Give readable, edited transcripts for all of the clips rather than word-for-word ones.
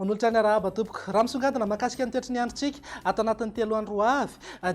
Manolotra ny arahaba tompoko. Raha misongadina mahakasika ny toetra ny androntsika ato anatin'ny 3 andro avy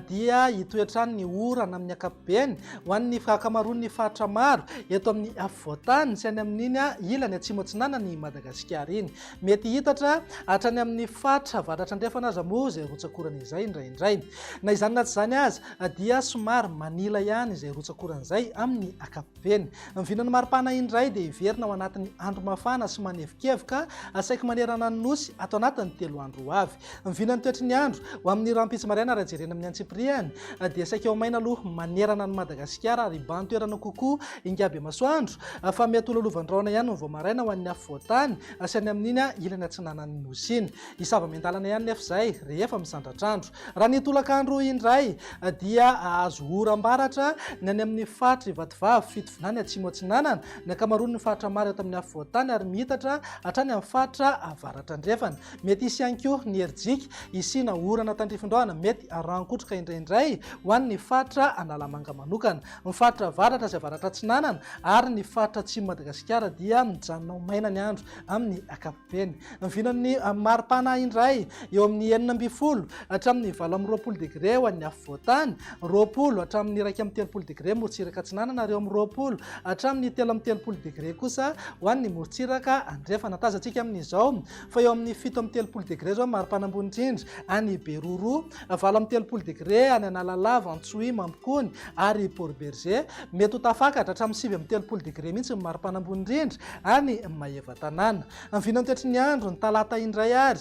dia hitoetrany ny orana amin'ny ankapobeny ho an'ny akamaroan'ny faritra maro eto amin'ny afovoantany sy any amin'iny ilany atsimo atsinanany Madagasikara iny. Mety hitatra hatrany amin'ny faritra avaratra andrefana aza moa izay rotsakorana izay indraindray. Na izany na tsy izany aza dia somary manila ihany izay rotsakorana izay amin'ny ankapobeny. Ny vinany maripana indray dia iverina ao anatin'ny andro mafana sy manevokevoka saika manerana ny nosy ato anatin'ny 3 andro avy. Ny vinany toetry ny andro ho amin'ny rampitsy maraina raha jerena amin'ny antsipriany dia saika ao maina aloha manerana ny Madagasikara ary ban-toerana kokoa ingaby masoandro fa mety ololovan-drahona ihany ny vao maraina ho an'ny afovoantany sy any amin'iny ilany atsinanan'ny nosy iny. Isava-miandalana ihany nefa izay rehefa misandratr'andro. Raha ny tolakandro indray dia azo oram-baratra ny any amin'ny faritra Ivatovavy fitovinany atsimo atsinanana ny ankamaroan'ny faritra maro eto amin'ny afovoantany ary mihitatra hatrany amin'ny faritra avaratra andrefana. Mety hisy ihany koa ny herijika isina orana tandrifin-drahona mety rankotroka indraindray ho an'ny faritra Analamanga manokana. Ny faritra avaratra sy avaratra atsinanana ary ny faritra atsimo Madagasikara dia mijanona ho maina ny andro amin'ny ankapobeny. Ny vinan'ny maripana indray eo amin'ny 9 hatramin'ny 20 degré ho an'ny afovoantany, 20 hatramin'ny 1 degré morotsiraka atsinanana ary eo amin'ny 20 hatramin'ny 3 degré kosa ho an'ny morotsiraka andrefana. Tazantsika amin'izao fa eo amin'ny 7 degré zao maripana ambony indrindra any Beroro, 3 degré any Analalava, Antsohihy, Mampikony ary Port Berger. Mety ho tafakatra hatramin'ny 7 degré mihitsy ny maripana ambony indrindra any Mahevatanana. Ny vinany toetry ny andro ny talata indray ary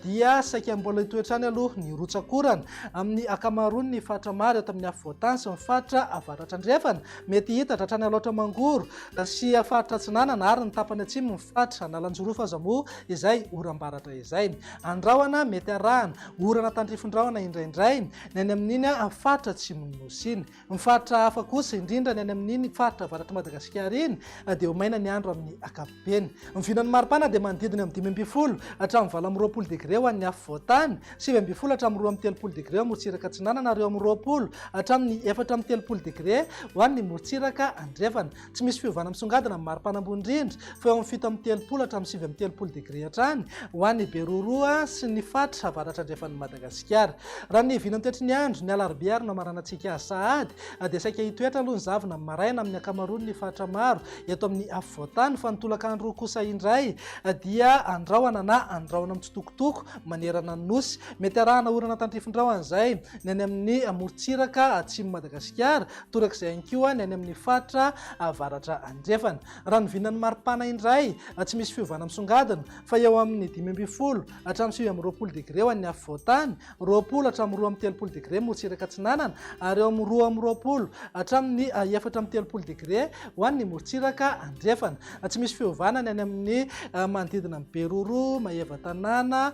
dia saika mbola hitoetrany aloha ny rotsakorana amin'ny ankamaroan'ny faritra maro eto amin'ny afovoantany sy ny faritra avaratra andrefana. Mety hitatra hatrany Alaotra Mangoro sy faritra atsinanana ary ny tapany atsimo ny faritra Analanjorofa aza moa izay oram-baratra izay. Andrahona mety arahana orana tandrifin-drahona indraindray ny any amin'iny faritra atsimon'ny nosy iny. Ny faritra hafa kosa indrindra ny any amin'iny faritra avaratra Madagasikara iny dia ho maina ny andro amin'ny ankapobeny. Ny vinan'ny maripana dia manodidina amin'ny 12 hatramin'ny 20 degré ho an'ny afovoantany, 20 hatramin'ny 13 degré ho morotsiraka atsinanana ary eo amin'ny 20 hatramin'ny 13 degré ho an'ny morotsiraka andrefana. Tsy misy fiovana misongadina amin'ny maripana ambony indrindra fa eo amin'ny 17 hatramin'ny 17 degré hatrany ho an'ny Beroro sy ny faritra avaratra andrefan'ny Madagasikara. Raha ny vinany toetry ny andro ny alarobia ary no amaranantsika sahady dia saika hitoetra aloha ny zavona maraina amin'ny ankamaroan'ny faritra maro eto amin'ny afovoantany fa ny tolakandro kosa indray dia andrahona na andrahona mitsitokotoko manerana ny nosy. Mety arahana orana tandrifin-drahona izay ny any amin'ny morotsiraka atsimo Madagasikara torak'izay ihany koa ny any amin'ny faritra avaratra andrefana. Raha ny vinan'ny maripana indray tsy misy fiovana misongadina fa eo amin'ny 15 hatramin'ny 20 degré ho an'ny afovoantany, 20 hatramin'ny 13 degré morotsiraka atsinanana ary eo amin'ny 20 hatramin'ny 13 degré ho an'ny morotsiraka andrefana. Tsy misy fiovana ny any amin'ny manodidina ny Beroro, Mahevatanana,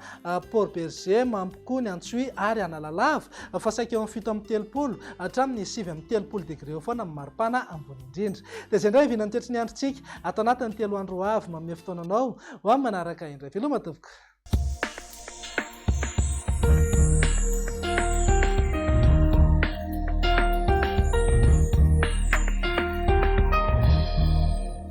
Port Berger, Mampikony, Antsohihy ary Analalava fa saika eo amin'ny 17 hatramin'ny 13 degré eo foana amin'ny maripana ambony indrindra. Dia izay indray vinany toetry ny androntsika ato anatin'ny 3 andro avy manome fotoananao ho amin'ny manaraka indray. Veloma tompoko.